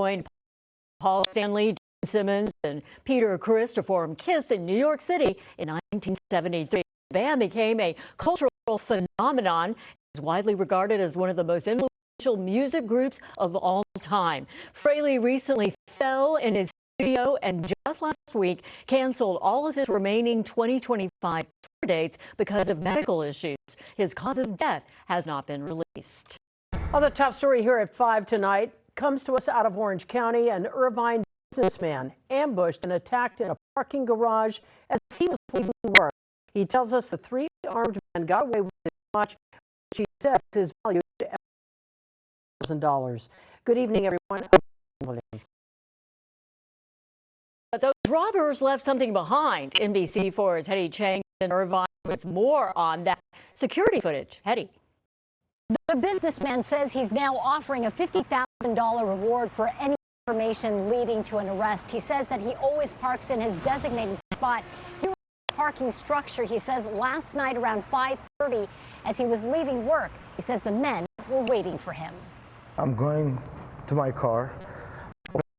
joined Paul Stanley, Gene Simmons, and Peter Criss to form KISS in New York City in 1973. The band became a cultural phenomenon. It's widely regarded as one of the most influential music groups of all time. Frehley recently fell in his studio and just last week canceled all of his remaining 2025 tour dates because of medical issues. His cause of death has not been released. Well, the top story here at 5 tonight comes to us out of Orange County. An Irvine businessman ambushed and attacked in a parking garage as he was leaving work. He tells us the three armed men got away with his watch, which he says is valued at $1,000. Good evening, everyone. But those robbers left something behind. NBC4's Hetty Chang in Irvine with more on that security footage. Hetty. The businessman says he's now offering a $50,000 reward for any information leading to an arrest. He says that he always parks in his designated spot. Here was a parking structure, he says, last night around 5:30 as he was leaving work. He says the men were waiting for him. I'm going to my car.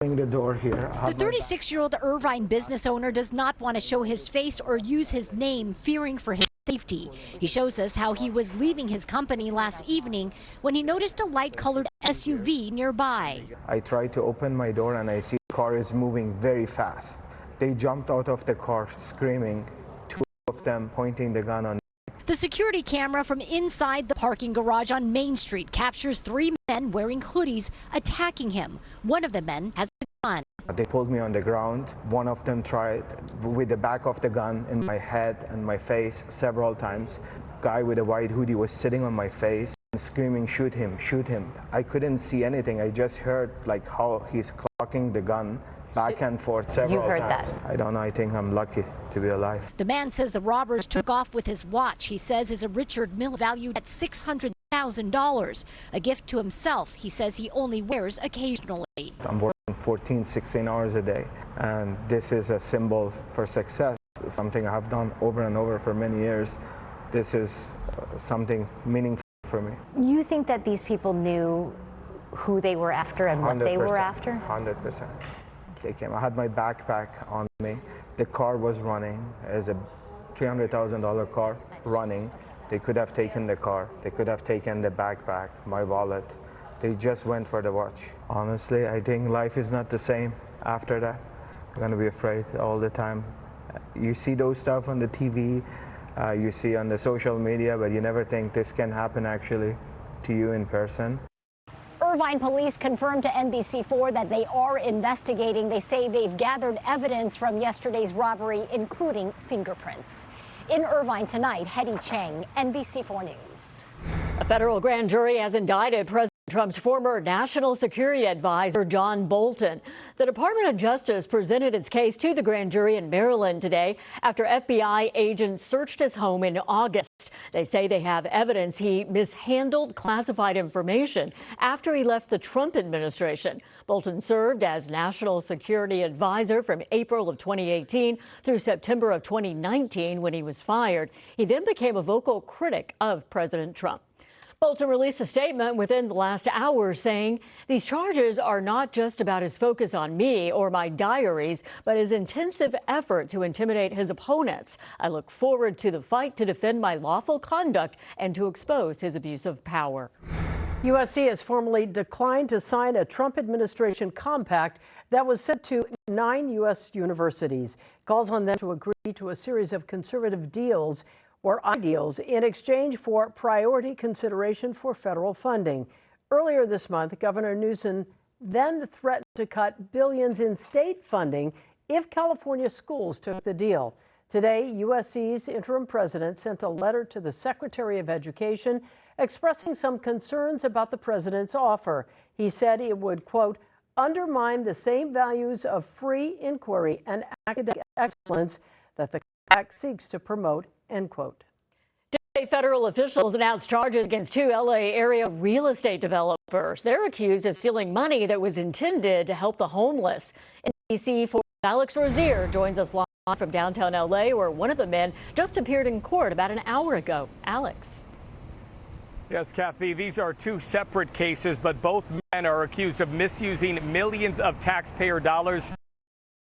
The door here. The 36-year-old Irvine business owner does not want to show his face or use his name, fearing for his safety. He shows us how he was leaving his company last evening when he noticed a light-colored SUV nearby. I tried to open my door and I see the car is moving very fast. They jumped out of the car screaming, two of them pointing the gun on me. The security camera from inside the parking garage on Main Street captures three men wearing hoodies attacking him. One of the men has a gun. They pulled me on the ground. One of them tried with the back of the gun in my head and my face several times. Guy with a white hoodie was sitting on my face and screaming, "Shoot him, shoot him." I couldn't see anything. I just heard like how he's clocking the gun back and forth several times. You heard that? I don't know. I think I'm lucky to be alive. The man says the robbers took off with his watch. He says is a Richard Mille valued at $600,000. A gift to himself. He says he only wears occasionally. I'm working 14, 16 hours a day, and this is a symbol for success. Something I have done over and over for many years. This is something meaningful for me. You think that these people knew who they were after and what they were after? 100%. They came. I had my backpack on me. The car was running. It's a $300,000 car running. They could have taken the car. They could have taken the backpack, my wallet. They just went for the watch. Honestly, I think life is not the same after that. I'm gonna be afraid all the time. You see those stuff on the TV, you see on the social media, but you never think this can happen actually to you in person. Irvine police confirmed to NBC4 that they are investigating. They say they've gathered evidence from yesterday's robbery, including fingerprints. In Irvine tonight, Hetty Chang, NBC4 News. A federal grand jury has indicted President Trump's former national security advisor, John Bolton. The Department of Justice presented its case to the grand jury in Maryland today after FBI agents searched his home in August. They say they have evidence he mishandled classified information after he left the Trump administration. Bolton served as national security advisor from April of 2018 through September of 2019 when he was fired. He then became a vocal critic of President Trump. Bolton released a statement within the last hour saying these charges are not just about his focus on me or my diaries, but his intensive effort to intimidate his opponents. I look forward to the fight to defend my lawful conduct and to expose his abuse of power. USC has formally declined to sign a Trump administration compact that was sent to 9 U.S. universities. It calls on them to agree to a series of conservative deals or ideals in exchange for priority consideration for federal funding. Earlier this month, Governor Newsom then threatened to cut billions in state funding if California schools took the deal. Today, USC's interim president sent a letter to the Secretary of Education expressing some concerns about the president's offer. He said it would, quote, undermine the same values of free inquiry and academic excellence that the compact seeks to promote, end quote. Today, federal officials announced charges against 2 L.A. area real estate developers. They're accused of stealing money that was intended to help the homeless. NBC4's Alex Rozier joins us live from downtown L.A., where one of the men just appeared in court about an hour ago. Alex. Yes, Kathy, these are two separate cases, but both men are accused of misusing millions of taxpayer dollars